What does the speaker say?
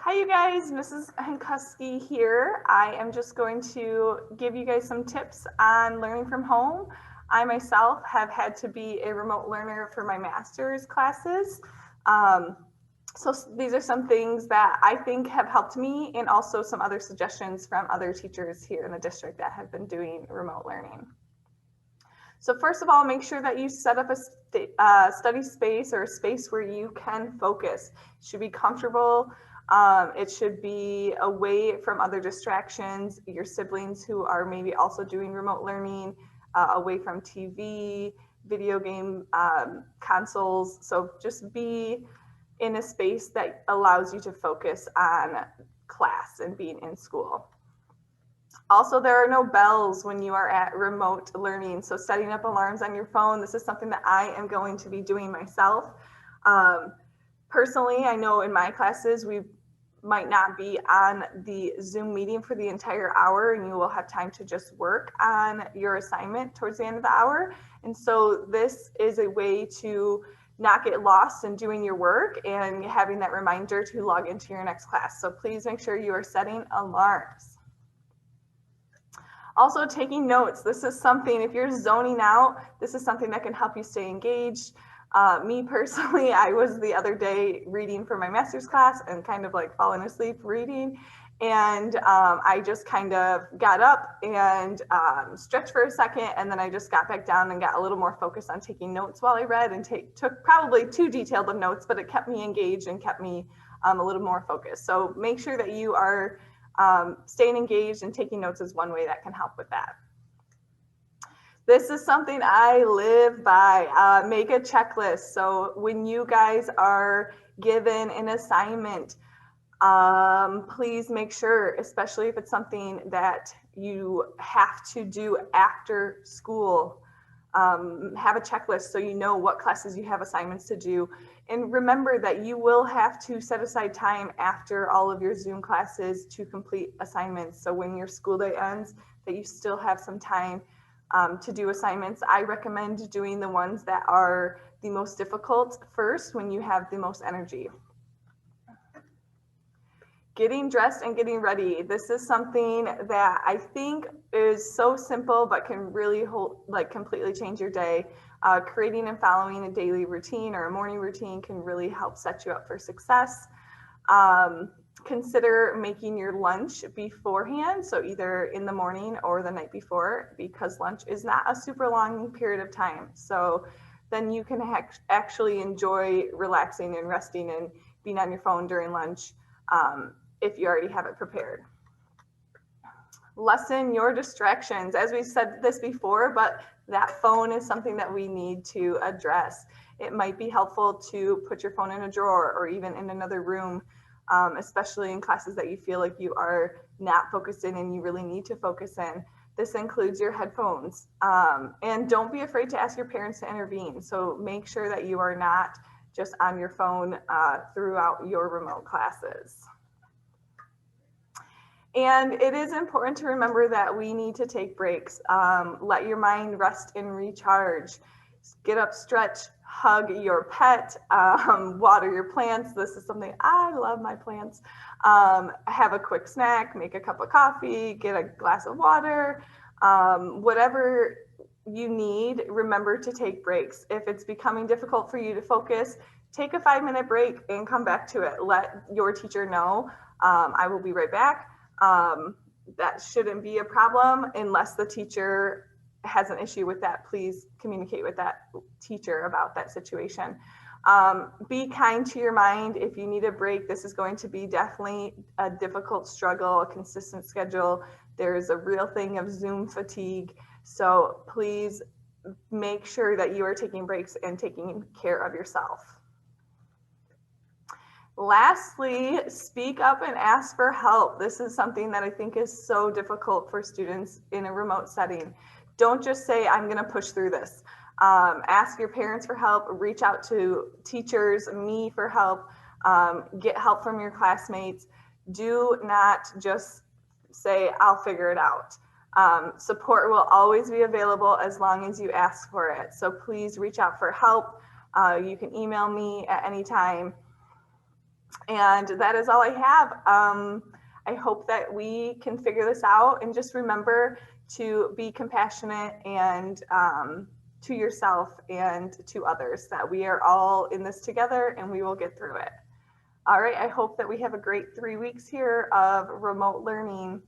Hi, you guys. Mrs. Hankuski here. I am just going to give you guys some tips on learning from home. I myself have had to be a remote learner for my master's classes. Um, so these are some things that I think have helped me, and also some other suggestions from other teachers here in the district that have been doing remote learning. So first of all, make sure that you set up a study space or a space where you can focus. It should be comfortable. It should be away from other distractions, your siblings who are maybe also doing remote learning, away from TV, video game consoles. So just be in a space that allows you to focus on class and being in school. Also, there are no bells when you are at remote learning. So setting up alarms on your phone, this is something that I am going to be doing myself. Personally, I know in my classes, we might not be on the Zoom meeting for the entire hour, and you will have time to just work on your assignment towards the end of the hour. And so this is a way to not get lost in doing your work and having that reminder to log into your next class. So please make sure you are setting alarms. Also, taking notes. This is something, if you're zoning out, this is something that can help you stay engaged. Me personally, I was the other day reading for my master's class and kind of like falling asleep reading. And I just kind of got up and stretched for a second, and then I just got back down and got a little more focused on taking notes while I read, and took probably too detailed of notes, but it kept me engaged and kept me a little more focused. So make sure that you are staying engaged, and taking notes is one way that can help with that. This is something I live by. Make a checklist. So when you guys are given an assignment, please make sure, especially if it's something that you have to do after school, have a checklist so you know what classes you have assignments to do. And remember that you will have to set aside time after all of your Zoom classes to complete assignments. So when your school day ends, that you still have some time to do assignments. I recommend doing the ones that are the most difficult first when you have the most energy. Getting dressed and getting ready. This is something that I think is so simple, but can really completely change your day. Creating and following a daily routine or a morning routine can really help set you up for success. Consider making your lunch beforehand, so either in the morning or the night before, because lunch is not a super long period of time. So then you can actually enjoy relaxing and resting and being on your phone during lunch if you already have it prepared. Lessen your distractions. As we said this before, but that phone is something that we need to address. It might be helpful to put your phone in a drawer or even in another room, especially in classes that you feel like you are not focused in and you really need to focus in. This includes your headphones. And don't be afraid to ask your parents to intervene. So make sure that you are not just on your phone throughout your remote classes. And it is important to remember that we need to take breaks. Let your mind rest and recharge. Get up, stretch, hug your pet, water your plants. This is something I love, my plants. Have a quick snack, make a cup of coffee, get a glass of water, whatever you need. Remember to take breaks. If it's becoming difficult for you to focus, take a 5-minute break and come back to it. Let your teacher know, I will be right back. That shouldn't be a problem unless the teacher has an issue with that. Please communicate with that teacher about that situation. Be kind to your mind. If you need a break, this is going to be definitely a difficult struggle, a consistent schedule. There is a real thing of Zoom fatigue. So please make sure that you are taking breaks and taking care of yourself. Lastly, speak up and ask for help. This is something that I think is so difficult for students in a remote setting. Don't just say, I'm going to push through this. Ask your parents for help, reach out to teachers, me for help, get help from your classmates. Do not just say, I'll figure it out. Support will always be available as long as you ask for it. So please reach out for help. You can email me at any time. And that is all I have. I hope that we can figure this out, and just remember to be compassionate and to yourself and to others, that we are all in this together and we will get through it. All right, I hope that we have a great 3 weeks here of remote learning.